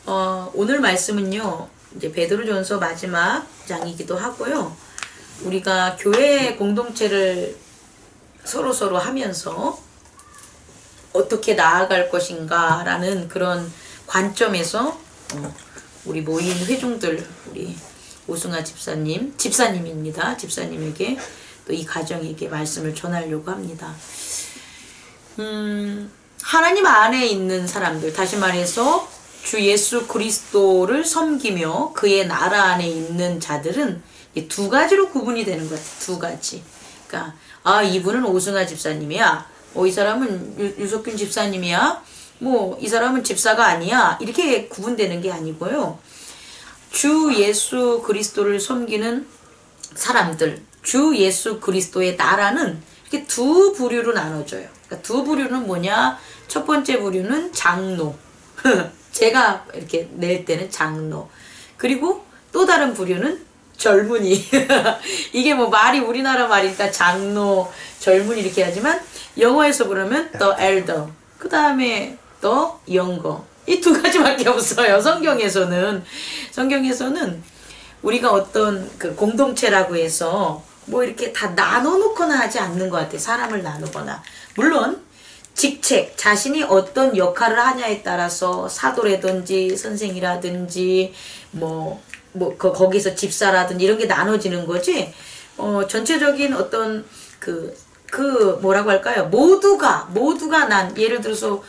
오늘 말씀은요, 이제 베드로전서 마지막 장이기도 하고요. 우리가 교회 공동체를 서로 하면서 어떻게 나아갈 것인가라는 그런 관점에서 우리 모인 회중들, 우리 오승아 집사님입니다. 집사님에게 또 이 가정에게 말씀을 전하려고 합니다. 하나님 안에 있는 사람들, 다시 말해서 주 예수 그리스도를 섬기며 그의 나라 안에 있는 자들은 두 가지로 구분이 되는 것 같아요. 두 가지. 그러니까 이분은 오승아 집사님이야. 이 사람은 유석균 집사님이야. 이 사람은 집사가 아니야. 이렇게 구분되는 게 아니고요. 주 예수 그리스도를 섬기는 사람들, 주 예수 그리스도의 나라는 이렇게 두 부류로 나눠져요. 그러니까 두 부류는 뭐냐? 첫 번째 부류는 장로. 제가 이렇게 낼 때는 장로. 그리고 또 다른 부류는 젊은이. 이게 말이 우리나라 말이니까 장로, 젊은이 이렇게 하지만 영어에서 그러면 the elder. 그 다음에 the younger. 이 두 가지밖에 없어요. 성경에서는 우리가 어떤 그 공동체라고 해서 이렇게 다 나눠놓거나 하지 않는 것 같아요. 사람을 나누거나. 물론 직책, 자신이 어떤 역할을 하냐에 따라서 사도라든지 선생이라든지 거기서 집사라든지 이런 게 나눠지는 거지. 전체적인 어떤 뭐라고 할까요? 모두가 난 예를 들어서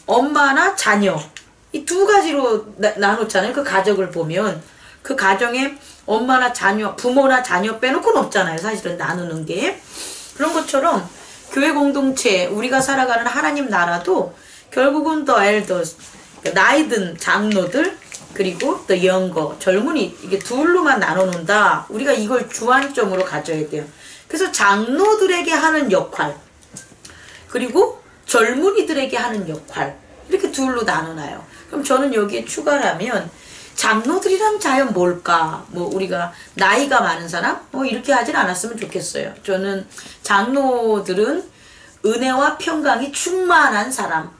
엄마나 자녀 이 두 가지로 나눴잖아요. 그 가족을 보면 그 가정에 엄마나 자녀, 부모나 자녀 빼놓고는 없잖아요. 사실은 나누는 게. 그런 것처럼 교회 공동체, 우리가 살아가는 하나님 나라도 결국은 the elders, 나이 든 장로들, 그리고 the younger, 젊은이, 이게 둘로만 나눠놓는다. 우리가 이걸 주안점으로 가져야 돼요. 그래서 장로들에게 하는 역할, 그리고 젊은이들에게 하는 역할, 이렇게 둘로 나눠놔요. 그럼 저는 여기에 추가를 하면 장로들이란 자연 뭘까? 우리가 나이가 많은 사람? 이렇게 하진 않았으면 좋겠어요. 저는 장로들은 은혜와 평강이 충만한 사람.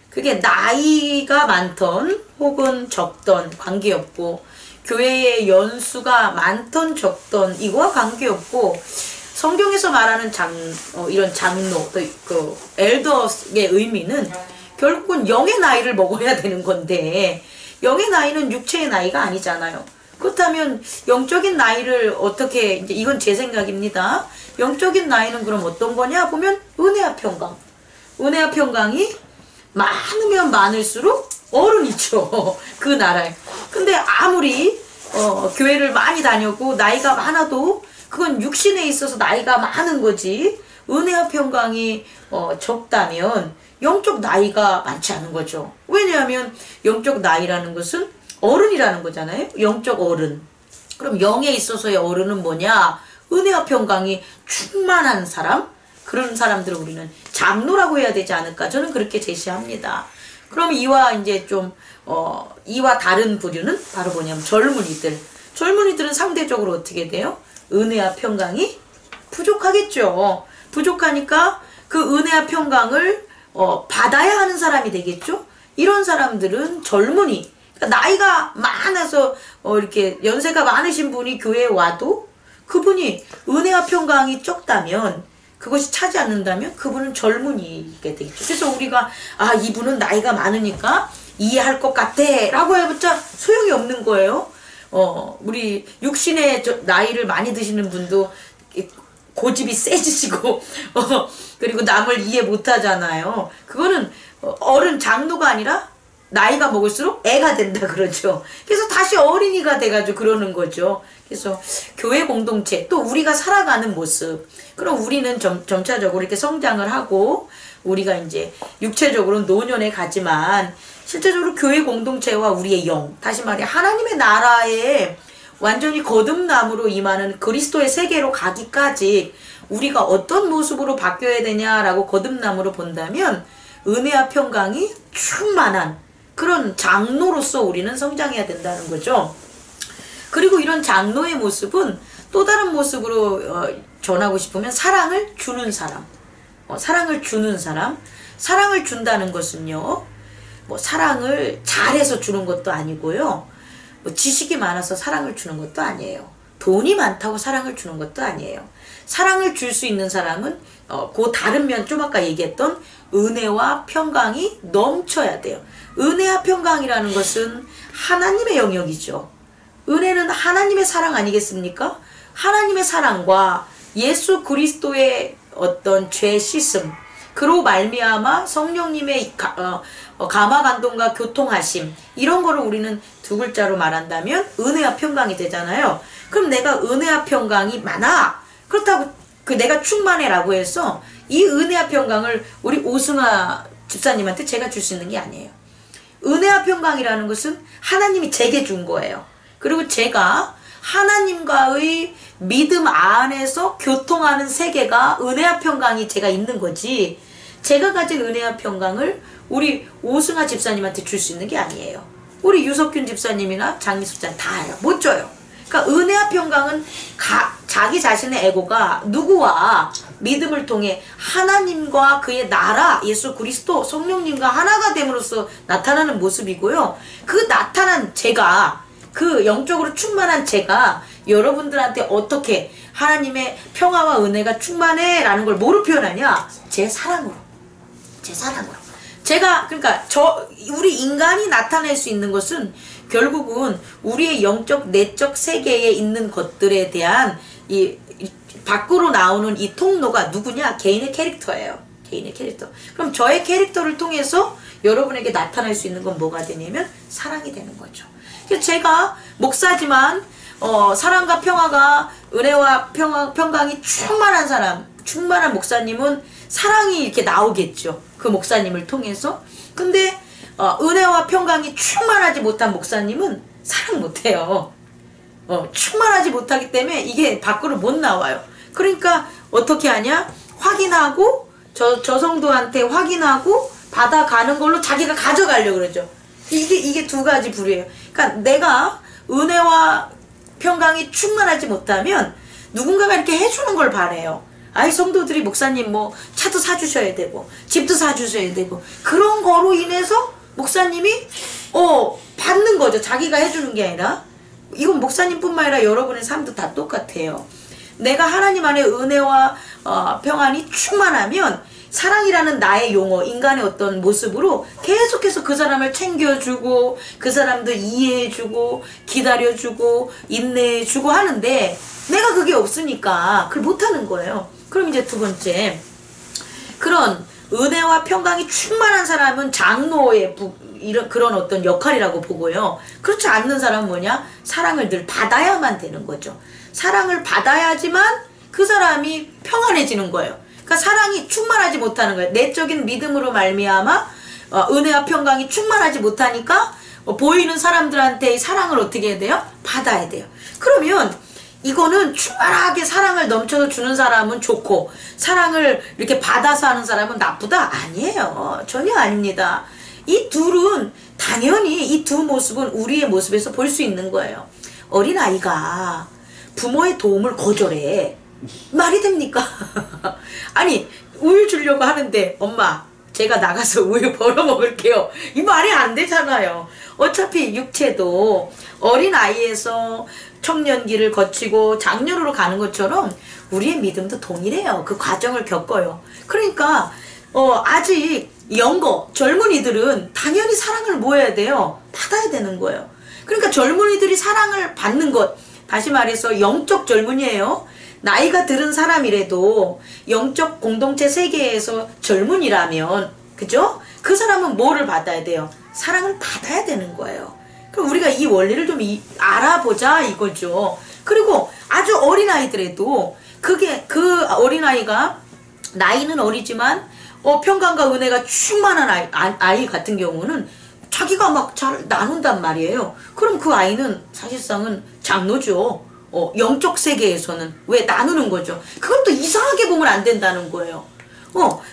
그게 나이가 많던 혹은 적던 관계없고, 교회의 연수가 많던 적던 이거와 관계없고, 성경에서 말하는 이런 장로, 그 엘더의 의미는 결국은 영의 나이를 먹어야 되는 건데, 영의 나이는 육체의 나이가 아니잖아요. 그렇다면 영적인 나이를 어떻게, 이제 이건 제 생각입니다. 영적인 나이는 그럼 어떤 거냐 보면 은혜와 평강. 은혜와 평강이 많으면 많을수록 어른이죠. 그 나라에. 근데 아무리 교회를 많이 다녔고 나이가 많아도 그건 육신에 있어서 나이가 많은 거지. 은혜와 평강이 적다면 영적 나이가 많지 않은 거죠. 왜냐하면 영적 나이라는 것은 어른이라는 거잖아요. 영적 어른. 그럼 영에 있어서의 어른은 뭐냐? 은혜와 평강이 충만한 사람? 그런 사람들을 우리는 장로라고 해야 되지 않을까? 저는 그렇게 제시합니다. 그럼 이와 이제 이와 다른 부류는 바로 뭐냐면 젊은이들. 젊은이들은 상대적으로 어떻게 돼요? 은혜와 평강이 부족하겠죠. 부족하니까 그 은혜와 평강을 받아야 하는 사람이 되겠죠? 이런 사람들은 젊은이. 그러니까 나이가 많아서 이렇게 연세가 많으신 분이 교회에 와도 그분이 은혜와 평강이 적다면, 그것이 차지 않는다면 그분은 젊은이게 되겠죠. 그래서 우리가 이분은 나이가 많으니까 이해할 것 같아 라고 해봤자 소용이 없는 거예요. 우리 육신의 나이를 많이 드시는 분도 고집이 세지시고 그리고 남을 이해 못하잖아요. 그거는 어른 장로가 아니라 나이가 먹을수록 애가 된다 그러죠. 그래서 다시 어린이가 돼가지고 그러는 거죠. 그래서 교회 공동체, 또 우리가 살아가는 모습, 그럼 우리는 점차적으로 이렇게 성장을 하고 우리가 이제 육체적으로 노년에 가지만 실제적으로 교회 공동체와 우리의 영, 다시 말해 하나님의 나라에 완전히 거듭남으로 임하는 그리스도의 세계로 가기까지 우리가 어떤 모습으로 바뀌어야 되냐라고 거듭남으로 본다면 은혜와 평강이 충만한 그런 장로로서 우리는 성장해야 된다는 거죠. 그리고 이런 장로의 모습은 또 다른 모습으로 전하고 싶으면 사랑을 주는 사람. 사랑을 주는 사람. 사랑을 준다는 것은요, 뭐 사랑을 잘해서 주는 것도 아니고요. 뭐 지식이 많아서 사랑을 주는 것도 아니에요. 돈이 많다고 사랑을 주는 것도 아니에요. 사랑을 줄 수 있는 사람은 그 다른 면 좀 아까 얘기했던 은혜와 평강이 넘쳐야 돼요. 은혜와 평강이라는 것은 하나님의 영역이죠. 은혜는 하나님의 사랑 아니겠습니까? 하나님의 사랑과 예수 그리스도의 어떤 죄 씻음, 그로 말미암아 성령님의 감화 감동과 교통하심, 이런 거를 우리는 두 글자로 말한다면 은혜와 평강이 되잖아요. 그럼 내가 은혜와 평강이 많아, 그렇다고 내가 충만해라고 해서 이 은혜와 평강을 우리 오승아 집사님한테 제가 줄 수 있는 게 아니에요. 은혜와 평강이라는 것은 하나님이 제게 준 거예요. 그리고 제가 하나님과의 믿음 안에서 교통하는 세계가 은혜와 평강이 제가 있는 거지, 제가 가진 은혜와 평강을 우리 오승아 집사님한테 줄 수 있는 게 아니에요. 우리 유석균 집사님이나 장미숙 집사님 다요. 못 줘요. 그러니까 은혜와 평강은 자기 자신의 에고가 누구와 믿음을 통해 하나님과 그의 나라 예수 그리스도 성령님과 하나가 됨으로써 나타나는 모습이고요. 그 나타난 제가, 그 영적으로 충만한 제가 여러분들한테 어떻게 하나님의 평화와 은혜가 충만해 라는 걸 뭐로 표현하냐? 제 사랑으로. 제 사랑으로. 제가, 그러니까 우리 인간이 나타낼 수 있는 것은 결국은 우리의 영적 내적 세계에 있는 것들에 대한 이 밖으로 나오는 이 통로가 누구냐? 개인의 캐릭터예요. 개인의 캐릭터. 그럼 저의 캐릭터를 통해서 여러분에게 나타날 수 있는 건 뭐가 되냐면 사랑이 되는 거죠. 그래서 제가 목사지만 사랑과 평화가, 은혜와 평강이 충만한 사람, 충만한 목사님은 사랑이 이렇게 나오겠죠. 그 목사님을 통해서. 근데 은혜와 평강이 충만하지 못한 목사님은 사랑 못해요. 충만하지 못하기 때문에 이게 밖으로 못 나와요. 그러니까 어떻게 하냐? 확인하고 저 성도한테 확인하고 받아가는 걸로 자기가 가져가려고 그러죠. 이게 두 가지 부류예요. 그러니까 내가 은혜와 평강이 충만하지 못하면 누군가가 이렇게 해주는 걸 바래요. 아이 성도들이 목사님 뭐 차도 사주셔야 되고 집도 사주셔야 되고 그런 거로 인해서 목사님이 받는 거죠. 자기가 해주는 게 아니라. 이건 목사님뿐만 아니라 여러분의 삶도 다 똑같아요. 내가 하나님 안에 은혜와 평안이 충만하면 사랑이라는 나의 용어, 인간의 어떤 모습으로 계속해서 그 사람을 챙겨주고 그 사람도 이해해주고 기다려주고 인내해주고 하는데 내가 그게 없으니까 그걸 못하는 거예요. 그럼 이제 두 번째, 그런 은혜와 평강이 충만한 사람은 장로의 그런 어떤 역할이라고 보고요. 그렇지 않는 사람은 뭐냐? 사랑을 늘 받아야만 되는 거죠. 사랑을 받아야지만 그 사람이 평안해지는 거예요. 그러니까 사랑이 충만하지 못하는 거예요. 내적인 믿음으로 말미암아 은혜와 평강이 충만하지 못하니까 보이는 사람들한테의 사랑을 어떻게 해야 돼요? 받아야 돼요. 그러면 이거는 충만하게 사랑을 넘쳐서 주는 사람은 좋고 사랑을 이렇게 받아서 하는 사람은 나쁘다? 아니에요. 전혀 아닙니다. 이 둘은 당연히 이 두 모습은 우리의 모습에서 볼 수 있는 거예요. 어린아이가 부모의 도움을 거절해. 말이 됩니까? 아니 우유 주려고 하는데 엄마 제가 나가서 우유 벌어 먹을게요. 이 말이 안 되잖아요. 어차피 육체도 어린아이에서 청년기를 거치고 장년으로 가는 것처럼 우리의 믿음도 동일해요. 그 과정을 겪어요. 그러니까 아직 젊은이들은 당연히 사랑을 뭐 해야 돼요? 받아야 되는 거예요. 그러니까 젊은이들이 사랑을 받는 것, 다시 말해서 영적 젊은이에요. 나이가 들은 사람이라도 영적 공동체 세계에서 젊은이라면, 그죠? 그 사람은 뭐를 받아야 돼요? 사랑을 받아야 되는 거예요. 그럼 우리가 이 원리를 좀 알아보자 이거죠. 그리고 아주 어린아이들에도 그 어린아이가 나이는 어리지만 평강과 은혜가 충만한 아이 같은 경우는 자기가 막 잘 나눈단 말이에요. 그럼 그 아이는 사실상은 장로죠. 영적 세계에서는 왜 나누는 거죠. 그걸 또 이상하게 보면 안 된다는 거예요.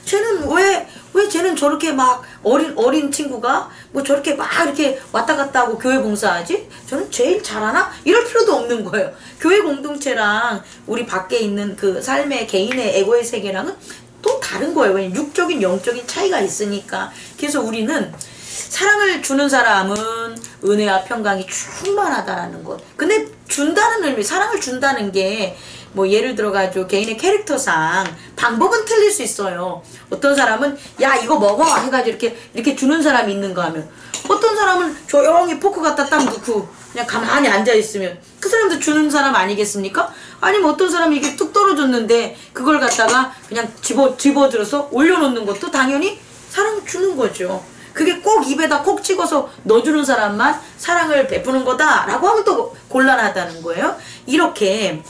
쟤는 왜 쟤는 저렇게 막 어린 친구가 뭐 저렇게 막 이렇게 왔다 갔다 하고 교회 봉사하지? 저는 제일 잘하나? 이럴 필요도 없는 거예요. 교회 공동체랑 우리 밖에 있는 그 삶의 개인의 에고의 세계랑은 또 다른 거예요. 왜냐면 육적인 영적인 차이가 있으니까. 그래서 우리는 사랑을 주는 사람은 은혜와 평강이 충만하다라는 것. 근데 준다는 의미, 사랑을 준다는 게 뭐 예를 들어가지고 개인의 캐릭터상 방법은 틀릴 수 있어요. 어떤 사람은 야 이거 먹어 해가지고 이렇게 주는 사람이 있는가 하면, 어떤 사람은 조용히 포크 갖다 딱 넣고 그냥 가만히 앉아있으면 그 사람도 주는 사람 아니겠습니까? 아니면 어떤 사람이 이게 뚝 떨어졌는데 그걸 갖다가 그냥 집어들어서 올려놓는 것도 당연히 사랑을 주는 거죠. 그게 꼭 입에다 콕 찍어서 넣어주는 사람만 사랑을 베푸는 거다라고 하면 또 곤란하다는 거예요. 이렇게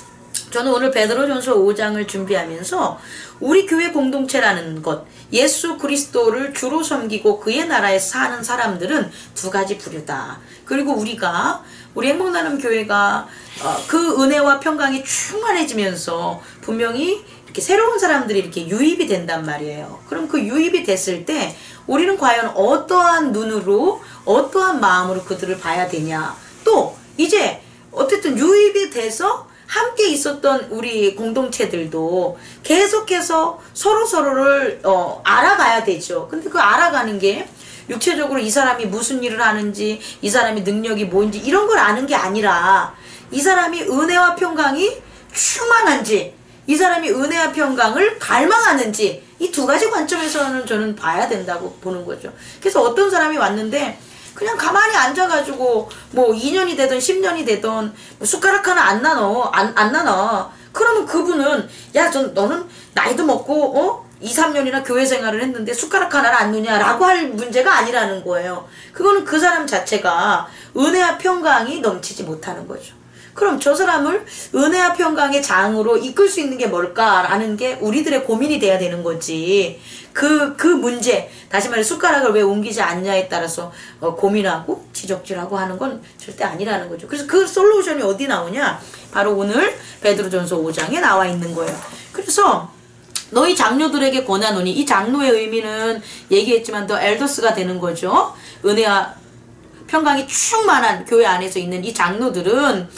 저는 오늘 베드로전서 5장을 준비하면서 우리 교회 공동체라는 것, 예수 그리스도를 주로 섬기고 그의 나라에 사는 사람들은 두 가지 부류다. 그리고 우리 행복나눔 교회가 그 은혜와 평강이 충만해지면서 분명히 이렇게 새로운 사람들이 이렇게 유입이 된단 말이에요. 그럼 그 유입이 됐을 때 우리는 과연 어떠한 눈으로, 어떠한 마음으로 그들을 봐야 되냐. 또 이제 어쨌든 유입이 돼서 함께 있었던 우리 공동체들도 계속해서 서로서로를 알아가야 되죠. 근데 그 알아가는 게 육체적으로 이 사람이 무슨 일을 하는지, 이 사람이 능력이 뭔지 이런 걸 아는 게 아니라 이 사람이 은혜와 평강이 충만한지, 이 사람이 은혜와 평강을 갈망하는지, 이 두 가지 관점에서는 저는 봐야 된다고 보는 거죠. 그래서 어떤 사람이 왔는데 그냥 가만히 앉아가지고 뭐 2년이 되든 10년이 되든 숟가락 하나 안 나눠. 그러면 그분은 너는 나이도 먹고 2, 3년이나 교회 생활을 했는데 숟가락 하나를 안 놓냐라고 할 문제가 아니라는 거예요. 그거는 그 사람 자체가 은혜와 평강이 넘치지 못하는 거죠. 그럼 저 사람을 은혜와 평강의 장으로 이끌 수 있는 게 뭘까라는 게 우리들의 고민이 돼야 되는 거지. 그 문제, 다시 말해 숟가락을 왜 옮기지 않냐에 따라서 고민하고 지적질하고 하는 건 절대 아니라는 거죠. 그래서 그 솔루션이 어디 나오냐? 바로 오늘 베드로전서 5장에 나와 있는 거예요. 그래서 너희 장로들에게 권하노니, 이 장로의 의미는 얘기했지만 더 엘더스가 되는 거죠. 은혜와 평강이 충만한 교회 안에서 있는 이 장로들은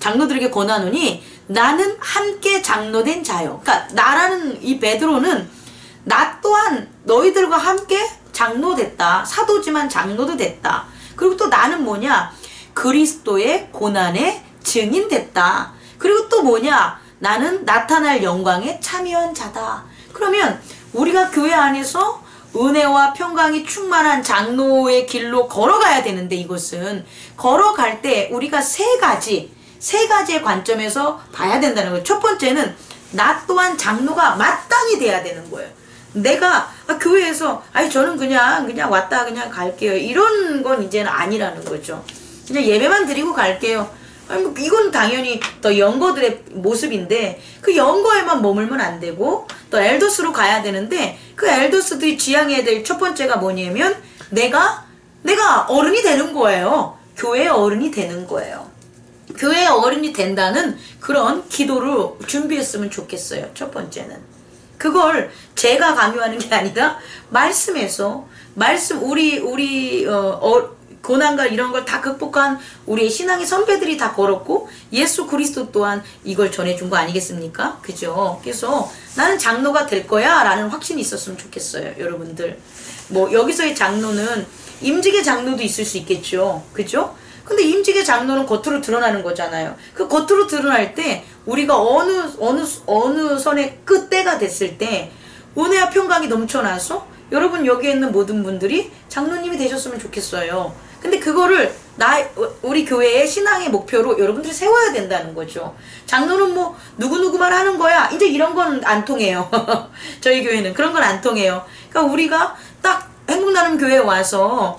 장로들에게 권하노니 나는 함께 장로된 자요. 그러니까 나라는 이 베드로는 나 또한 너희들과 함께 장로됐다. 사도지만 장로도 됐다. 그리고 또 나는 뭐냐? 그리스도의 고난의 증인됐다. 그리고 또 뭐냐? 나는 나타날 영광에 참여한 자다. 그러면 우리가 교회 안에서 은혜와 평강이 충만한 장로의 길로 걸어가야 되는데, 이것은 걸어갈 때 우리가 세 가지의 관점에서 봐야 된다는 거예요. 첫 번째는 나 또한 장로가 마땅히 돼야 되는 거예요. 내가 교회에서 저는 그냥 왔다 그냥 갈게요, 이런 건 이제는 아니라는 거죠. 그냥 예배만 드리고 갈게요. 이건 당연히 더 영거들의 모습인데 그 영거에만 머물면 안 되고 또 엘더스로 가야 되는데, 그 엘더스들이 지향해야 될 첫 번째가 뭐냐면 내가 어른이 되는 거예요. 교회의 어른이 되는 거예요. 교회의 어른이 된다는 그런 기도를 준비했으면 좋겠어요. 첫 번째는 그걸 제가 강요하는 게 아니라 말씀에서 우리 고난과 이런 걸 다 극복한 우리의 신앙의 선배들이 다 걸었고 예수 그리스도 또한 이걸 전해준 거 아니겠습니까? 그죠? 그래서 나는 장로가 될 거야 라는 확신이 있었으면 좋겠어요. 여러분들, 뭐 여기서의 장로는 임직의 장로도 있을 수 있겠죠. 그죠? 근데 임직의 장로는 겉으로 드러나는 거잖아요. 그 겉으로 드러날 때 우리가 어느 선의 끝때가 됐을 때 은혜와 평강이 넘쳐나서 여러분 여기에 있는 모든 분들이 장로님이 되셨으면 좋겠어요. 근데 그거를 우리 교회의 신앙의 목표로 여러분들이 세워야 된다는 거죠. 장로는 뭐 누구누구만 하는 거야, 이제 이런 건 안 통해요. 저희 교회는 그런 건 안 통해요. 그러니까 우리가 딱 행복나눔 교회에 와서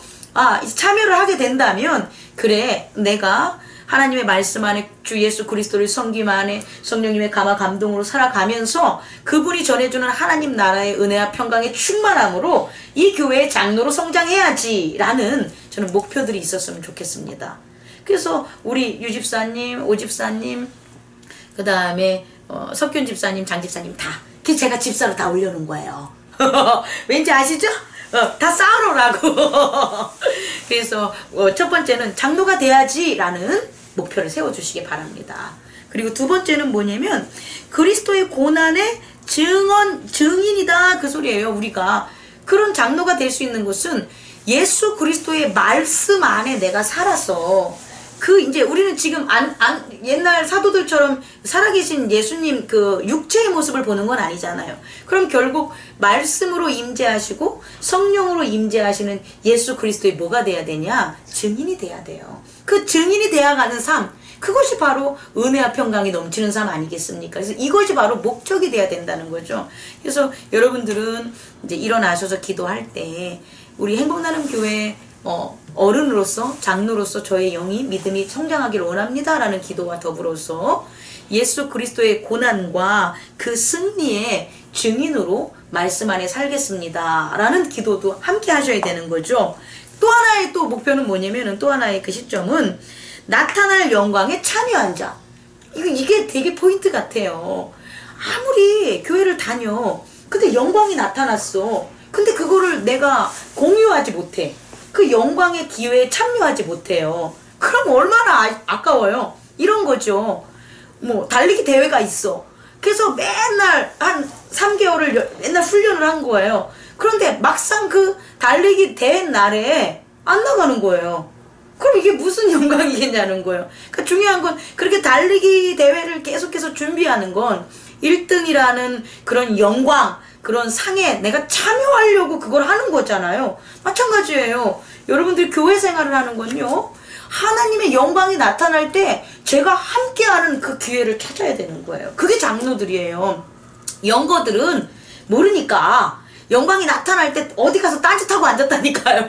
참여를 하게 된다면, 그래 내가 하나님의 말씀 안에 주 예수 그리스도를 섬김 안에 성령님의 감화 감동으로 살아가면서 그분이 전해주는 하나님 나라의 은혜와 평강의 충만함으로 이 교회의 장로로 성장해야지 라는 저는 목표들이 있었으면 좋겠습니다. 그래서 우리 유집사님, 오집사님, 그 다음에 석균 집사님, 장 집사님 다 제가 집사로 다 올려놓은 거예요. 왠지 아시죠? 다 쌓아놓으라고. 그래서 첫 번째는 장로가 돼야지 라는 목표를 세워주시기 바랍니다. 그리고 두 번째는 뭐냐면 그리스도의 고난의 증인이다 그 소리예요. 우리가 그런 장로가 될 수 있는 것은 예수 그리스도의 말씀 안에 내가 살아서 그 이제 우리는 지금 옛날 사도들처럼 살아계신 예수님 그 육체의 모습을 보는 건 아니잖아요. 그럼 결국 말씀으로 임재하시고 성령으로 임재하시는 예수 그리스도의 뭐가 돼야 되냐? 증인이 돼야 돼요. 그 증인이 돼야가는 삶, 그것이 바로 은혜와 평강이 넘치는 삶 아니겠습니까? 그래서 이것이 바로 목적이 돼야 된다는 거죠. 그래서 여러분들은 이제 일어나셔서 기도할 때 우리 행복나눔 교회 어른으로서 장로로서 저의 영이 믿음이 성장하기를 원합니다 라는 기도와 더불어서 예수 그리스도의 고난과 그 승리의 증인으로 말씀 안에 살겠습니다 라는 기도도 함께 하셔야 되는 거죠. 또 하나의 또 목표는 뭐냐면은, 또 하나의 그 시점은 나타날 영광에 참여한 자. 이게 되게 포인트 같아요. 아무리 교회를 다녀, 근데 영광이 나타났어. 근데 그거를 내가 공유하지 못해. 그 영광의 기회에 참여하지 못해요. 그럼 얼마나 아까워요. 이런 거죠. 뭐 달리기 대회가 있어. 그래서 맨날 한 3개월을 맨날 훈련을 한 거예요. 그런데 막상 그 달리기 대회 날에 안 나가는 거예요. 그럼 이게 무슨 영광이겠냐는 거예요. 그러니까 중요한 건 그렇게 달리기 대회를 계속해서 준비하는 건 1등이라는 그런 영광, 그런 상에 내가 참여하려고 그걸 하는 거잖아요. 마찬가지예요. 여러분들 교회 생활을 하는 건요, 하나님의 영광이 나타날 때 제가 함께하는 그 기회를 찾아야 되는 거예요. 그게 장로들이에요. 영거들은 모르니까 영광이 나타날 때 어디 가서 딴짓하고 앉았다니까요.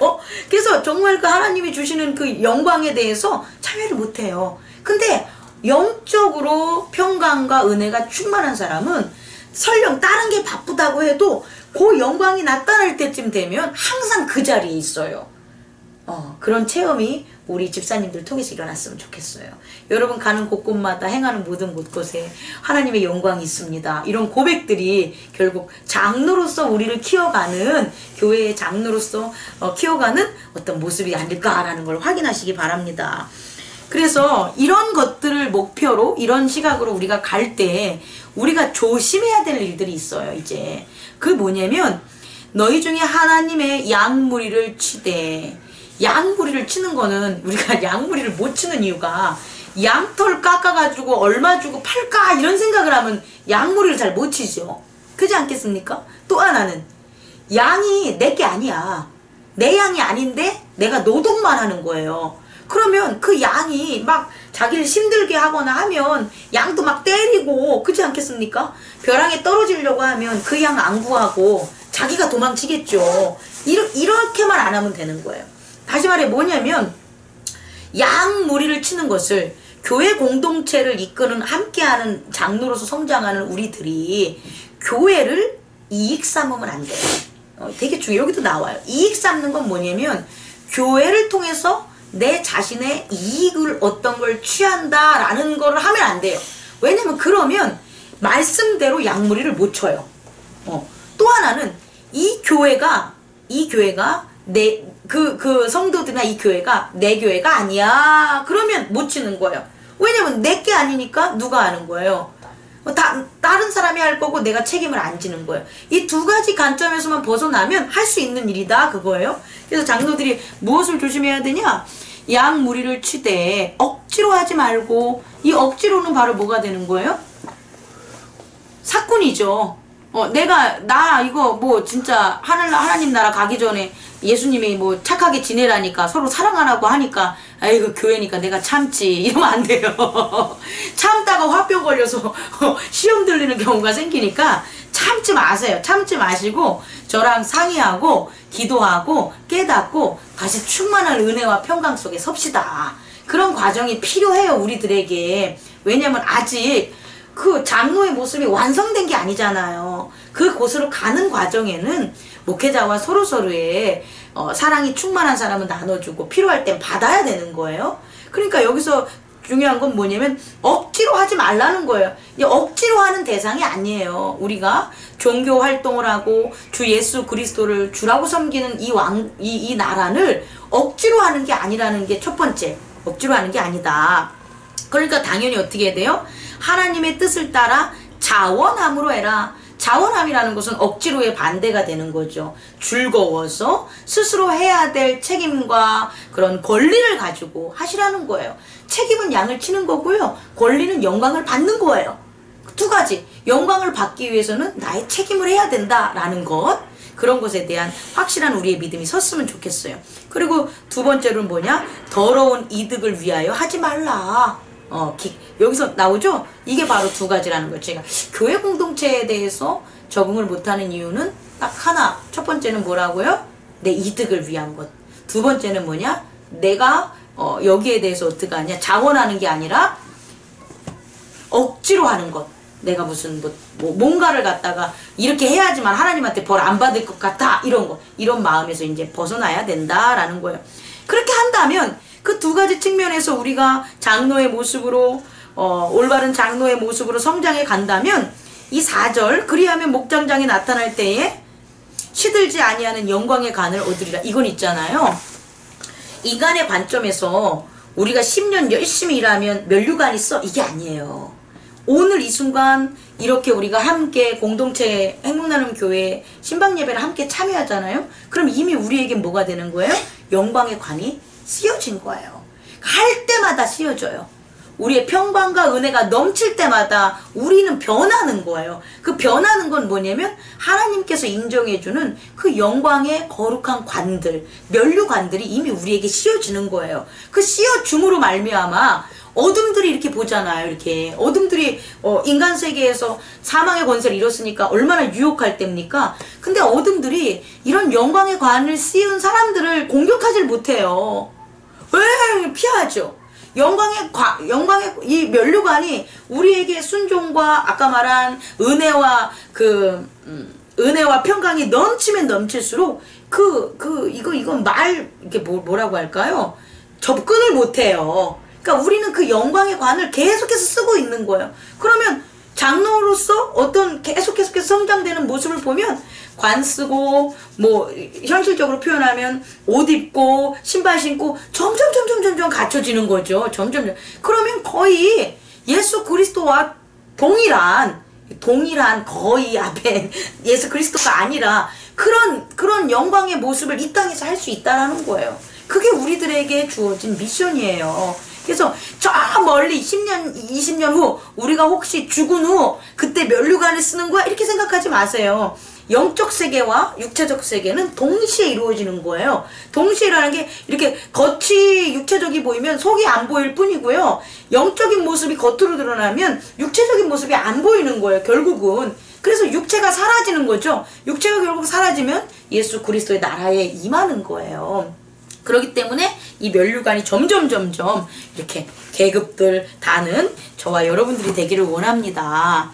그래서 정말 그 하나님이 주시는 그 영광에 대해서 참여를 못해요. 근데 영적으로 평강과 은혜가 충만한 사람은 설령 다른 게 바쁘다고 해도 그 영광이 나타날 때쯤 되면 항상 그 자리에 있어요. 그런 체험이 우리 집사님들 통해서 일어났으면 좋겠어요. 여러분 가는 곳곳마다 행하는 모든 곳곳에 하나님의 영광이 있습니다. 이런 고백들이 결국 장로로서 우리를 키워가는, 교회의 장로로서 키워가는 어떤 모습이 아닐까라는 걸 확인하시기 바랍니다. 그래서 이런 것들을 목표로, 이런 시각으로 우리가 갈 때 우리가 조심해야 될 일들이 있어요. 이제 그게 뭐냐면, 너희 중에 하나님의 양무리를 치되, 양무리를 치는 거는, 우리가 양무리를 못 치는 이유가 양털 깎아가지고 얼마 주고 팔까 이런 생각을 하면 양무리를 잘 못 치죠. 그렇지 않겠습니까? 또 하나는 양이 내게 아니야. 내 양이 아닌데 내가 노동만 하는 거예요. 그러면 그 양이 막 자기를 힘들게 하거나 하면 양도 막 때리고, 그렇지 않겠습니까? 벼랑에 떨어지려고 하면 그 양 안 구하고 자기가 도망치겠죠. 이렇게만 안 하면 되는 거예요. 다시 말해 뭐냐면, 양 무리를 치는 것을, 교회 공동체를 이끄는 함께하는 장로로서 성장하는 우리들이 교회를 이익 삼으면 안 돼요. 되게 중요해요. 여기도 나와요. 이익 삼는 건 뭐냐면, 교회를 통해서 내 자신의 이익을 어떤 걸 취한다라는 거를 하면 안 돼요. 왜냐면 그러면 말씀대로 양무리를 못 쳐요. 또 하나는 이 교회가 그 성도들이나 이 교회가 내 교회가 아니야. 그러면 못 치는 거예요. 왜냐면 내게 아니니까 누가 하는 거예요? 다른 사람이 할 거고 내가 책임을 안 지는 거예요. 이 두 가지 관점에서만 벗어나면 할 수 있는 일이다 그거예요. 그래서 장로들이 무엇을 조심해야 되냐? 양 무리를 치되 억지로 하지 말고, 이 억지로는 바로 뭐가 되는 거예요? 사꾼이죠. 나 이거 뭐 진짜 하나님 나라 가기 전에 예수님이 뭐 착하게 지내라니까, 서로 사랑하라고 하니까, 아이고 교회니까 내가 참지, 이러면 안 돼요. 참다가 화병 걸려서 시험 들리는 경우가 생기니까 참지 마세요. 참지 마시고 저랑 상의하고 기도하고 깨닫고 다시 충만한 은혜와 평강 속에 섭시다. 그런 과정이 필요해요, 우리들에게. 왜냐면 아직 그 장로의 모습이 완성된 게 아니잖아요. 그 곳으로 가는 과정에는 목회자와 서로서로의 사랑이 충만한 사람은 나눠주고 필요할 땐 받아야 되는 거예요. 그러니까 여기서 중요한 건 뭐냐면 억지로 하지 말라는 거예요. 억지로 하는 대상이 아니에요. 우리가 종교 활동을 하고 주 예수 그리스도를 주라고 섬기는 이 나라를 억지로 하는 게 아니라는 게 첫 번째. 억지로 하는 게 아니다. 그러니까 당연히 어떻게 해야 돼요? 하나님의 뜻을 따라 자원함으로 해라. 자원함이라는 것은 억지로의 반대가 되는 거죠. 즐거워서 스스로 해야 될 책임과 그런 권리를 가지고 하시라는 거예요. 책임은 양을 치는 거고요. 권리는 영광을 받는 거예요. 두 가지. 영광을 받기 위해서는 나의 책임을 해야 된다라는 것. 그런 것에 대한 확실한 우리의 믿음이 섰으면 좋겠어요. 그리고 두 번째로는 뭐냐? 더러운 이득을 위하여 하지 말라. 여기서 나오죠? 이게 바로 두 가지라는 거죠. 제가 교회 공동체에 대해서 적응을 못하는 이유는 딱 하나. 첫 번째는 뭐라고요? 내 이득을 위한 것. 두 번째는 뭐냐? 내가 여기에 대해서 어떻게 하냐? 자원하는 게 아니라 억지로 하는 것. 내가 무슨 뭔가를 갖다가 이렇게 해야지만 하나님한테 벌 안 받을 것 같다. 이런 거. 이런 마음에서 이제 벗어나야 된다라는 거예요. 그렇게 한다면 그 두 가지 측면에서 우리가 장로의 모습으로 올바른 장로의 모습으로 성장해 간다면 이 4절 그리하면 목장장이 나타날 때에 시들지 아니하는 영광의 간을 얻으리라. 이건 있잖아요. 인간의 관점에서 우리가 10년 열심히 일하면 면류관 있어? 이게 아니에요. 오늘 이 순간 이렇게 우리가 함께 공동체 행복나눔 교회 신방예배를 함께 참여하잖아요. 그럼 이미 우리에게 뭐가 되는 거예요? 영광의 관이 씌워진 거예요. 할 때마다 씌워져요. 우리의 평강과 은혜가 넘칠 때마다 우리는 변하는 거예요. 그 변하는 건 뭐냐면 하나님께서 인정해주는 그 영광의 거룩한 관들, 면류관들이 이미 우리에게 씌워지는 거예요. 그 씌워줌으로 말미암아 어둠들이 이렇게 보잖아요. 이렇게 어둠들이 인간 세계에서 사망의 권세를 잃었으니까 얼마나 유혹할 때입니까? 근데 어둠들이 이런 영광의 관을 씌운 사람들을 공격하지 못해요. 왜? 피하죠. 영광의 이 면류관이 우리에게 순종과 아까 말한 은혜와 은혜와 평강이 넘치면 넘칠수록 이건 이게 뭐라고 할까요? 접근을 못해요. 그러니까 우리는 그 영광의 관을 계속해서 쓰고 있는 거예요. 그러면 장로로서 어떤 계속해서 성장되는 모습을 보면 관 쓰고 현실적으로 표현하면 옷 입고 신발 신고 점점 갖춰지는 거죠. 점점. 그러면 거의 예수 그리스도와 동일한 거의 앞에 예수 그리스도가 아니라 그런 영광의 모습을 이 땅에서 할 수 있다라는 거예요. 그게 우리들에게 주어진 미션이에요. 그래서 저 멀리 10년, 20년 후 우리가 혹시 죽은 후 그때 면류관을 쓰는 거야? 이렇게 생각하지 마세요. 영적 세계와 육체적 세계는 동시에 이루어지는 거예요. 동시에라는 게 이렇게 겉이 육체적이 보이면 속이 안 보일 뿐이고요. 영적인 모습이 겉으로 드러나면 육체적인 모습이 안 보이는 거예요. 결국은. 그래서 육체가 사라지는 거죠. 육체가 결국 사라지면 예수 그리스도의 나라에 임하는 거예요. 그렇기 때문에 이 면류관이 점점 이렇게 계급들 다는 저와 여러분들이 되기를 원합니다.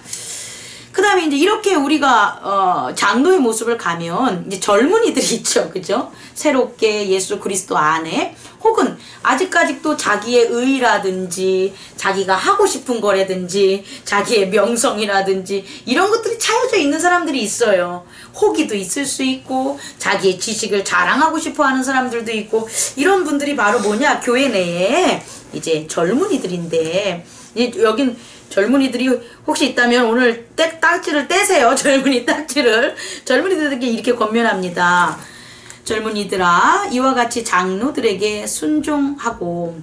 그 다음에 이제 이렇게 우리가 장로의 모습을 가면 이제 젊은이들이 있죠. 그죠? 새롭게 예수 그리스도 안에 혹은 아직까지도 자기의 의라든지 자기가 하고 싶은 거라든지 자기의 명성이라든지 이런 것들이 차여져 있는 사람들이 있어요. 호기도 있을 수 있고 자기의 지식을 자랑하고 싶어 하는 사람들도 있고 이런 분들이 바로 뭐냐? 교회 내에 이제 젊은이들인데 여긴 젊은이들이 혹시 있다면 오늘 딱지를 떼세요. 젊은이 딱지를. 젊은이들에게 이렇게 권면합니다. 젊은이들아 이와 같이 장로들에게 순종하고.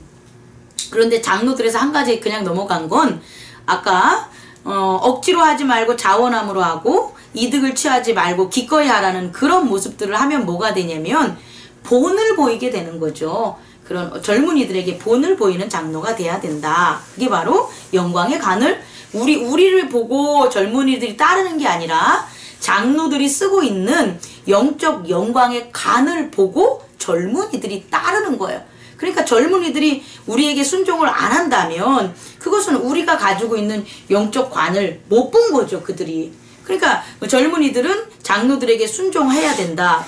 그런데 장로들에서 한 가지 그냥 넘어간 건 아까 억지로 하지 말고 자원함으로 하고 이득을 취하지 말고 기꺼이 하라는 그런 모습들을 하면 뭐가 되냐면 본을 보이게 되는 거죠. 그런 젊은이들에게 본을 보이는 장로가 돼야 된다. 이게 바로 영광의 간을 우리를 보고 젊은이들이 따르는 게 아니라 장로들이 쓰고 있는 영적 영광의 간을 보고 젊은이들이 따르는 거예요. 그러니까 젊은이들이 우리에게 순종을 안 한다면 그것은 우리가 가지고 있는 영적 관을 못 본 거죠. 그들이. 그러니까 젊은이들은 장로들에게 순종해야 된다.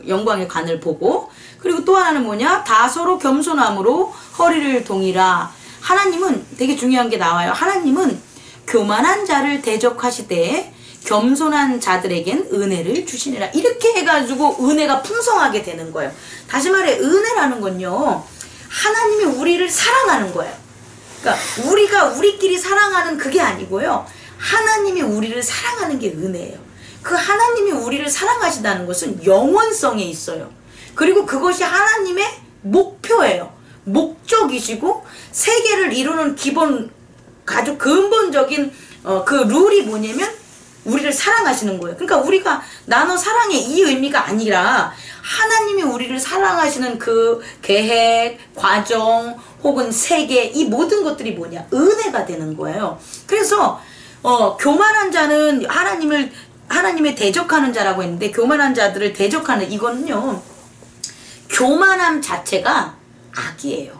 영광의 관을 보고. 그리고 또 하나는 뭐냐? 다 서로 겸손함으로 허리를 동이라. 하나님은 되게 중요한 게 나와요. 하나님은 교만한 자를 대적하시되 겸손한 자들에겐 은혜를 주시니라. 이렇게 해가지고 은혜가 풍성하게 되는 거예요. 다시 말해 은혜라는 건요. 하나님이 우리를 사랑하는 거예요. 그러니까 우리가 우리끼리 사랑하는 그게 아니고요. 하나님이 우리를 사랑하는 게 은혜예요. 그 하나님이 우리를 사랑하신다는 것은 영원성에 있어요. 그리고 그것이 하나님의 목표예요. 목적이시고 세계를 이루는 기본 아주 근본적인 그 룰이 뭐냐면 우리를 사랑하시는 거예요. 그러니까 우리가 나눠 사랑해 이 의미가 아니라 하나님이 우리를 사랑하시는 그 계획, 과정 혹은 세계 이 모든 것들이 뭐냐? 은혜가 되는 거예요. 그래서 교만한 자는 하나님의 대적하는 자라고 했는데 교만한 자들을 대적하는 이거는요. 교만함 자체가 악이에요.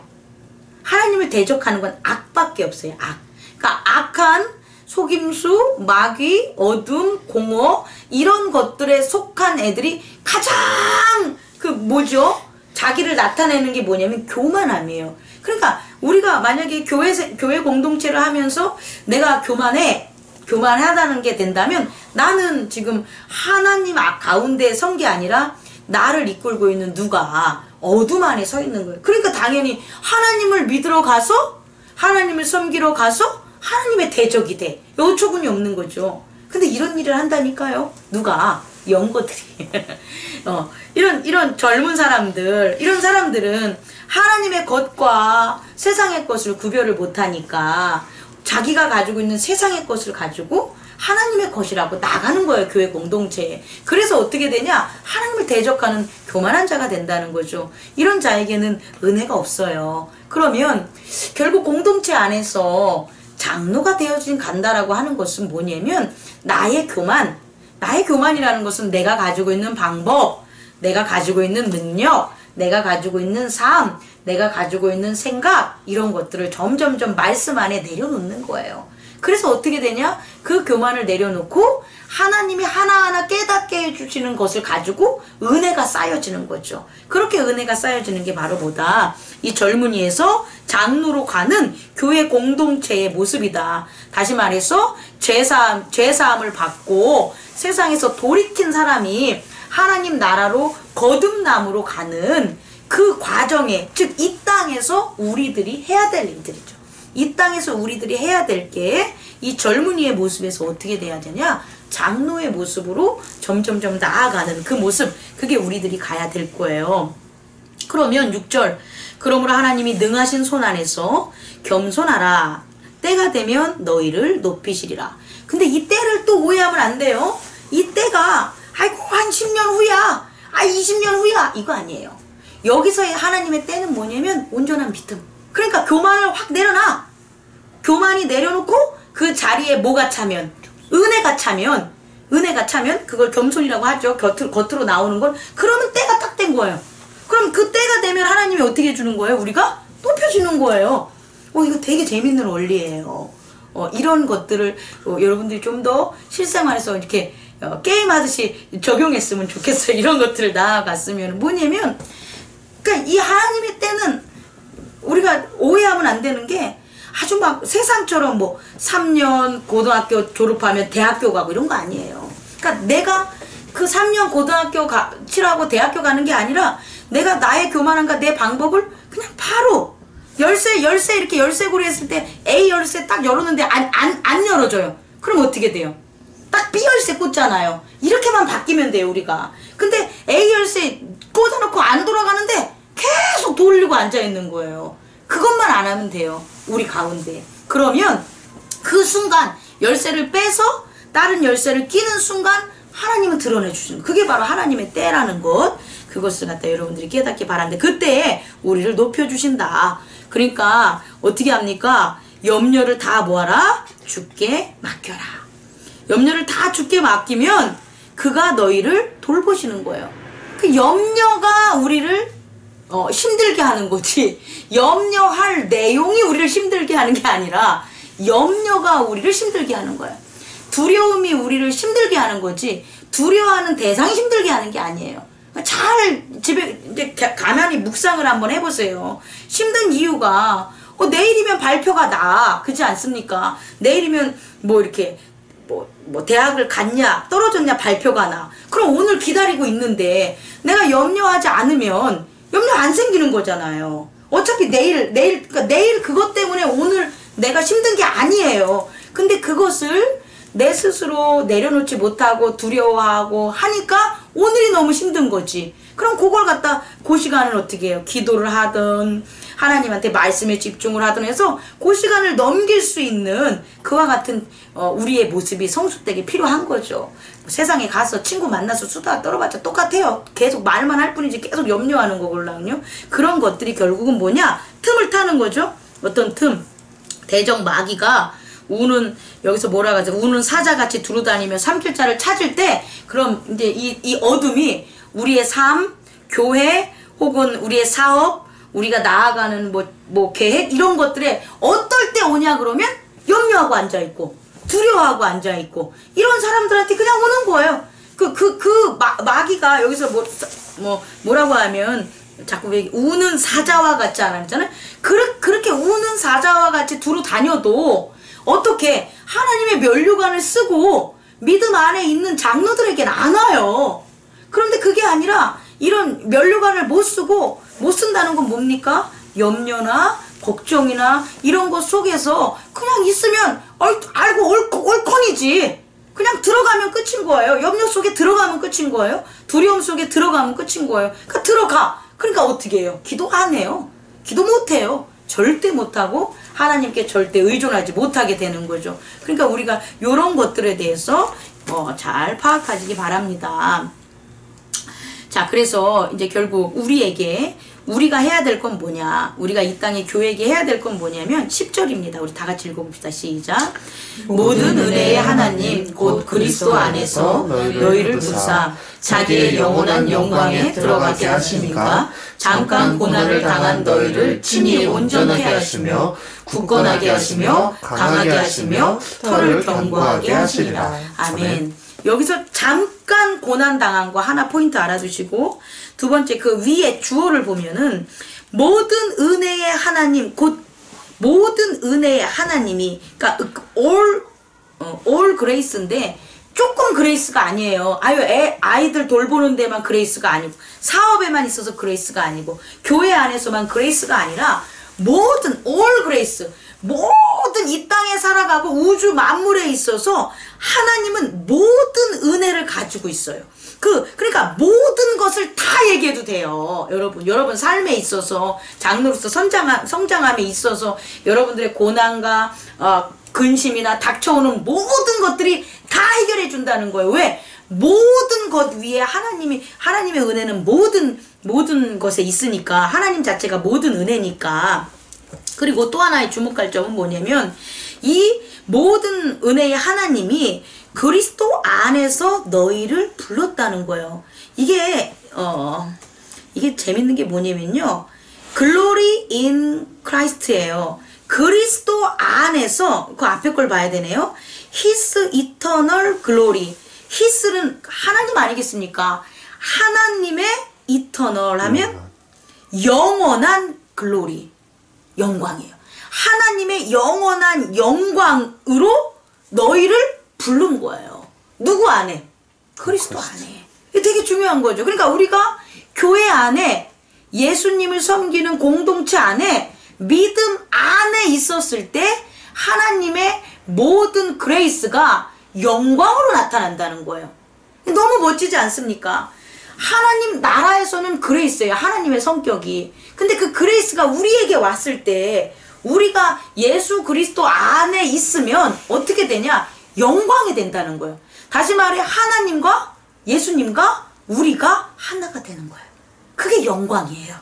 하나님을 대적하는 건 악밖에 없어요. 악. 그러니까 악한 속임수, 마귀, 어둠, 공허 이런 것들에 속한 애들이 가장 자기를 나타내는 게 뭐냐면 교만함이에요. 그러니까 우리가 만약에 교회 공동체를 하면서 내가 교만하다는 게 된다면 나는 지금 하나님 가운데 선 게 아니라 나를 이끌고 있는 누가 어둠 안에 서 있는 거예요. 그러니까 당연히 하나님을 믿으러 가서 하나님을 섬기러 가서 하나님의 대적이 돼. 어처구니 없는 거죠. 근데 이런 일을 한다니까요. 누가? 영거들이. 이런 젊은 사람들, 이런 사람들은 하나님의 것과 세상의 것을 구별을 못하니까 자기가 가지고 있는 세상의 것을 가지고 하나님의 것이라고 나가는 거예요. 교회 공동체에. 그래서 어떻게 되냐? 하나님을 대적하는 교만한 자가 된다는 거죠. 이런 자에게는 은혜가 없어요. 그러면 결국 공동체 안에서 장로가 되어진 간다라고 하는 것은 뭐냐면 나의 교만이라는 것은 내가 가지고 있는 방법, 내가 가지고 있는 능력, 내가 가지고 있는 삶, 내가 가지고 있는 생각 이런 것들을 점점점 말씀 안에 내려놓는 거예요. 그래서 어떻게 되냐? 그 교만을 내려놓고 하나님이 하나하나 깨닫게 해주시는 것을 가지고 은혜가 쌓여지는 거죠. 그렇게 은혜가 쌓여지는 게 바로 뭐다? 이 젊은이에서 장로로 가는 교회 공동체의 모습이다. 다시 말해서 죄사함을 받고 세상에서 돌이킨 사람이 하나님 나라로 거듭남으로 가는 그 과정에, 즉 이 땅에서 우리들이 해야 될 일들이죠. 이 땅에서 우리들이 해야 될 게 이 젊은이의 모습에서 어떻게 돼야 되냐? 장로의 모습으로 점점점 나아가는 그 모습, 그게 우리들이 가야 될 거예요. 그러면 6절, 그러므로 하나님이 능하신 손 안에서 겸손하라. 때가 되면 너희를 높이시리라. 근데 이 때를 또 오해하면 안 돼요. 이 때가 아이고 한 10년 후야, 20년 후야, 이거 아니에요. 여기서의 하나님의 때는 뭐냐면 온전한 믿음. 그러니까 교만을 확 내려놔. 교만이 내려놓고 그 자리에 뭐가 차면, 은혜가 차면 그걸 겸손이라고 하죠. 겉으로 나오는 건. 그러면 때가 딱 된 거예요. 그럼 그 때가 되면 하나님이 어떻게 해주는 거예요? 우리가 높여주는 거예요. 이거 되게 재밌는 원리예요. 이런 것들을 여러분들이 좀 더 실생활에서 이렇게 게임하듯이 적용했으면 좋겠어요. 이런 것들을 나아갔으면 뭐냐면, 그러니까 이 하나님의 때는 우리가 오해하면 안 되는 게 아주 막 세상처럼 뭐 3년 고등학교 졸업하면 대학교 가고 이런 거 아니에요. 그러니까 내가 그 3년 고등학교 치라고 대학교 가는 게 아니라 내가 나의 교만함과 내 방법을 그냥 바로 열쇠 이렇게 열쇠고리 했을 때 A 열쇠 딱 열었는데 안 열어줘요. 그럼 어떻게 돼요? 딱 B 열쇠 꽂잖아요. 이렇게만 바뀌면 돼요, 우리가. 근데 A 열쇠 꽂아놓고 안 돌아가는데 계속 돌리고 앉아있는 거예요. 그것만 안 하면 돼요, 우리 가운데. 그러면 그 순간 열쇠를 빼서 다른 열쇠를 끼는 순간 하나님은 드러내 주시는, 그게 바로 하나님의 때라는 것. 그것을 갖다 여러분들이 깨닫기 바라는데, 그때 우리를 높여주신다. 그러니까 어떻게 합니까? 염려를 다 뭐하라? 주께 맡겨라. 염려를 다 주께 맡기면 그가 너희를 돌보시는 거예요. 그 염려가 우리를 힘들게 하는 거지, 염려할 내용이 우리를 힘들게 하는 게 아니라 염려가 우리를 힘들게 하는 거예요. 두려움이 우리를 힘들게 하는 거지 두려워하는 대상이 힘들게 하는 게 아니에요. 잘 집에 이제 가만히 묵상을 한번 해보세요. 힘든 이유가 내일이면 발표가 나, 그렇지 않습니까? 내일이면 뭐 이렇게 뭐 대학을 갔냐 떨어졌냐 발표가 나. 그럼 오늘 기다리고 있는데 내가 염려하지 않으면 염려 안 생기는 거잖아요. 어차피 내일 그것 때문에 오늘 내가 힘든 게 아니에요. 근데 그것을 내 스스로 내려놓지 못하고 두려워하고 하니까 오늘이 너무 힘든 거지. 그럼 그걸 갖다 그 시간을 어떻게 해요? 기도를 하든 하나님한테 말씀에 집중을 하든 해서 그 시간을 넘길 수 있는 그와 같은 우리의 모습이 성숙되게 필요한 거죠. 세상에 가서 친구 만나서 수다 떨어봤자 똑같아요. 계속 말만 할 뿐이지 계속 염려하는 거걸랑요. 그런 것들이 결국은 뭐냐? 틈을 타는 거죠. 어떤 틈. 대적 마귀가 우는, 여기서 뭐라 하죠? 우는 사자같이 두루다니며 삼킬자를 찾을 때, 그럼 이제 이 어둠이 우리의 삶, 교회, 혹은 우리의 사업, 우리가 나아가는 뭐 계획, 이런 것들에 어떨 때 오냐 그러면 염려하고 앉아있고, 두려워하고 앉아있고, 이런 사람들한테 그냥 오는 거예요. 마귀가 여기서 뭐라고 하면, 자꾸 왜 우는 사자와 같지 않았잖아요? 그렇게 우는 사자와 같이 두루 다녀도 어떻게 하나님의 면류관을 쓰고 믿음 안에 있는 장로들에게는 안 와요. 그런데 그게 아니라 이런 면류관을 못 쓴다는 건 뭡니까? 염려나 걱정이나 이런 것 속에서 그냥 있으면 알고 옳거니지. 그냥 들어가면 끝인 거예요. 염려 속에 들어가면 끝인 거예요. 두려움 속에 들어가면 끝인 거예요. 그러니까 들어가. 그러니까 어떻게 해요? 기도 안 해요. 기도 못 해요. 절대 못하고 하나님께 절대 의존하지 못하게 되는 거죠. 그러니까 우리가 이런 것들에 대해서 잘 파악하시기 바랍니다. 자, 그래서 이제 결국 우리가 해야 될 건 뭐냐? 우리가 이 땅의 교회에게 해야 될 건 뭐냐면 10절입니다. 우리 다 같이 읽어봅시다. 시작. 모든 은혜의 하나님 곧 그리스도 안에서 너희를 부사 자기의 영원한 영광에 들어가게 하시니까 잠깐 고난을 당한 너희를 친히 온전하게 하시며 굳건하게 하시며 강하게 하시며 털을 견고하게 하시리라. 아멘. 여기서 잠깐 고난 당한 거 하나 포인트 알아두시고, 두 번째 그 위에 주어를 보면은 모든 은혜의 하나님, 곧 모든 은혜의 하나님이, 그러니까 all grace인데 조금 그레이스가 아니에요. 아이들 돌보는 데만 그레이스가 아니고, 사업에만 있어서 그레이스가 아니고, 교회 안에서만 그레이스가 아니라 모든 all grace, 모든 이 땅에 살아가고 우주 만물에 있어서 하나님은 모든 은혜를 가지고 있어요. 그러니까 모든 것을 다 얘기해도 돼요. 여러분 삶에 있어서 장로로서 성장함에 있어서 여러분들의 고난과 근심이나 닥쳐오는 모든 것들이 다 해결해 준다는 거예요. 왜? 모든 것 위에 하나님의 은혜는 모든 것에 있으니까, 하나님 자체가 모든 은혜니까. 그리고 또 하나의 주목할 점은 뭐냐면, 이 모든 은혜의 하나님이 그리스도 안에서 너희를 불렀다는 거예요. 이게 재밌는 게 뭐냐면요, Glory in Christ예요. 그리스도 안에서, 그 앞에 걸 봐야 되네요. His eternal glory. His는 하나님 아니겠습니까? 하나님의 eternal 하면 영원한 glory, 영광이에요. 하나님의 영원한 영광으로 너희를 부른 거예요. 누구 안에? 그리스도 안에. 이게 되게 중요한 거죠. 그러니까 우리가 교회 안에, 예수님을 섬기는 공동체 안에, 믿음 안에 있었을 때 하나님의 모든 그레이스가 영광으로 나타난다는 거예요. 너무 멋지지 않습니까? 하나님 나라에서는 그레이스예요. 하나님의 성격이. 근데 그 그레이스가 우리에게 왔을 때, 우리가 예수 그리스도 안에 있으면 어떻게 되냐? 영광이 된다는 거예요. 다시 말해, 하나님과 예수님과 우리가 하나가 되는 거예요. 그게 영광이에요.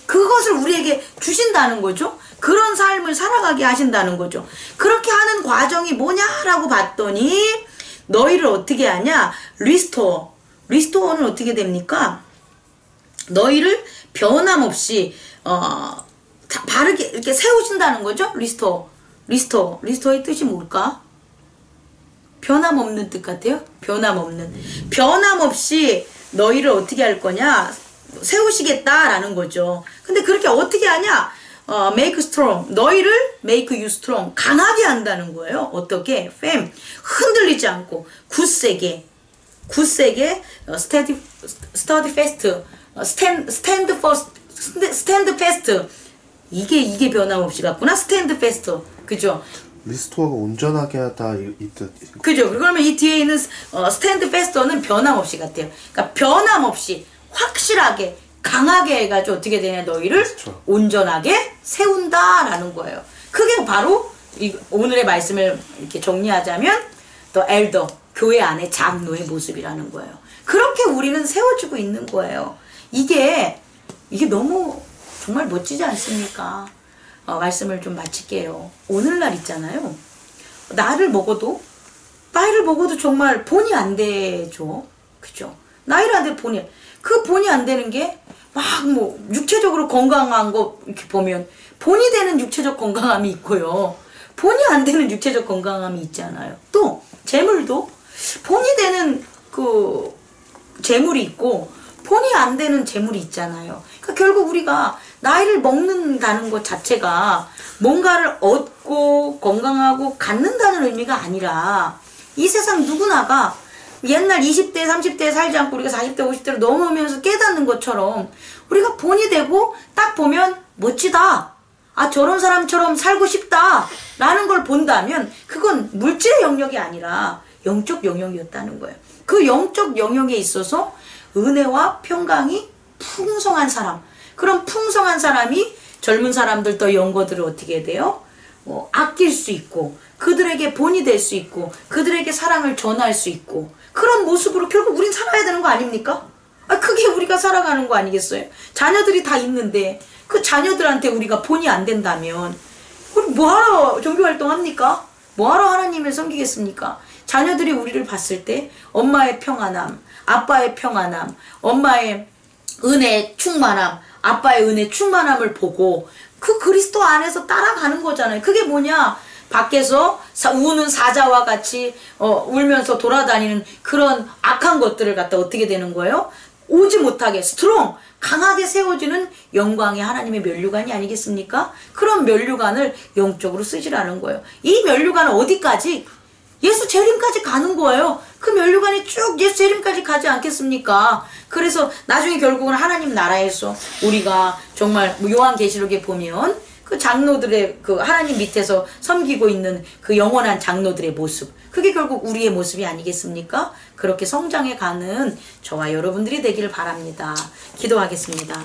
그것을 우리에게 주신다는 거죠. 그런 삶을 살아가게 하신다는 거죠. 그렇게 하는 과정이 뭐냐라고 봤더니, 너희를 어떻게 하냐? 리스토어. 리스토어는 어떻게 됩니까? 너희를 변함없이 바르게 이렇게 세우신다는 거죠. 리스토어의 뜻이 뭘까? 변함없는 뜻 같아요. 변함없이 너희를 어떻게 할 거냐? 세우시겠다라는 거죠. 근데 그렇게 어떻게 하냐? make strong. 너희를 make you strong. 강하게 한다는 거예요. 어떻게? firm. 흔들리지 않고 굳세게 study fast. stand fast. 이게 변함없이 같구나. stand fast. 그죠? 리스토어가 온전하게 하다 이 뜻. 그죠? 그러면 이 뒤에 있는 스탠드 패스터는 변함없이 같아요. 그러니까 변함없이 확실하게 강하게 해가지고 어떻게 되냐, 너희를 그렇죠. 온전하게 세운다라는 거예요. 그게 바로 오늘의 말씀을 이렇게 정리하자면 또 엘더, 교회 안에 장로의 모습이라는 거예요. 그렇게 우리는 세워지고 있는 거예요. 이게 너무 정말 멋지지 않습니까? 말씀을 좀 마칠게요. 오늘날 있잖아요. 나이를 먹어도 정말 본이 안 되죠. 그죠? 나이를 안 돼 본이 안 되는 게 막 뭐 육체적으로 건강한 거 이렇게 보면 본이 되는 육체적 건강함이 있고요. 본이 안 되는 육체적 건강함이 있잖아요. 또 재물도 본이 되는 그 재물이 있고 본이 안 되는 재물이 있잖아요. 그러니까 결국 우리가 나이를 먹는다는 것 자체가 뭔가를 얻고 건강하고 갖는다는 의미가 아니라 이 세상 누구나가 옛날 20대, 30대에 살지 않고 우리가 40대, 50대로 넘어오면서 깨닫는 것처럼 우리가 본이 되고 딱 보면 멋지다. 아, 저런 사람처럼 살고 싶다. 라는 걸 본다면 그건 물질의 영역이 아니라 영적 영역이었다는 거예요. 그 영적 영역에 있어서 은혜와 평강이 풍성한 사람. 그런 풍성한 사람이 젊은 사람들 또 영거들을 어떻게 돼요? 아낄 수 있고 그들에게 본이 될 수 있고 그들에게 사랑을 전할 수 있고 그런 모습으로 결국 우린 살아야 되는 거 아닙니까? 그게 우리가 살아가는 거 아니겠어요? 자녀들이 다 있는데 그 자녀들한테 우리가 본이 안 된다면 우리 뭐하러 종교활동 합니까? 뭐하러 하나님을 섬기겠습니까? 자녀들이 우리를 봤을 때 엄마의 평안함, 아빠의 평안함, 엄마의 은혜 충만함, 아빠의 은혜 충만함을 보고 그 그리스도 안에서 따라가는 거잖아요. 그게 뭐냐? 밖에서 우는 사자와 같이 울면서 돌아다니는 그런 악한 것들을 갖다 어떻게 되는 거예요? 오지 못하게 스트롱 강하게 세워지는 영광의 하나님의 면류관이 아니겠습니까? 그런 면류관을 영적으로 쓰시라는 거예요. 이 면류관은 어디까지? 예수 재림까지 가는 거예요. 그 면류관이 쭉 예수 재림까지 가지 않겠습니까? 그래서 나중에 결국은 하나님 나라에서 우리가 정말 요한계시록에 보면 그 장로들의 그 하나님 밑에서 섬기고 있는 그 영원한 장로들의 모습, 그게 결국 우리의 모습이 아니겠습니까? 그렇게 성장해 가는 저와 여러분들이 되기를 바랍니다. 기도하겠습니다.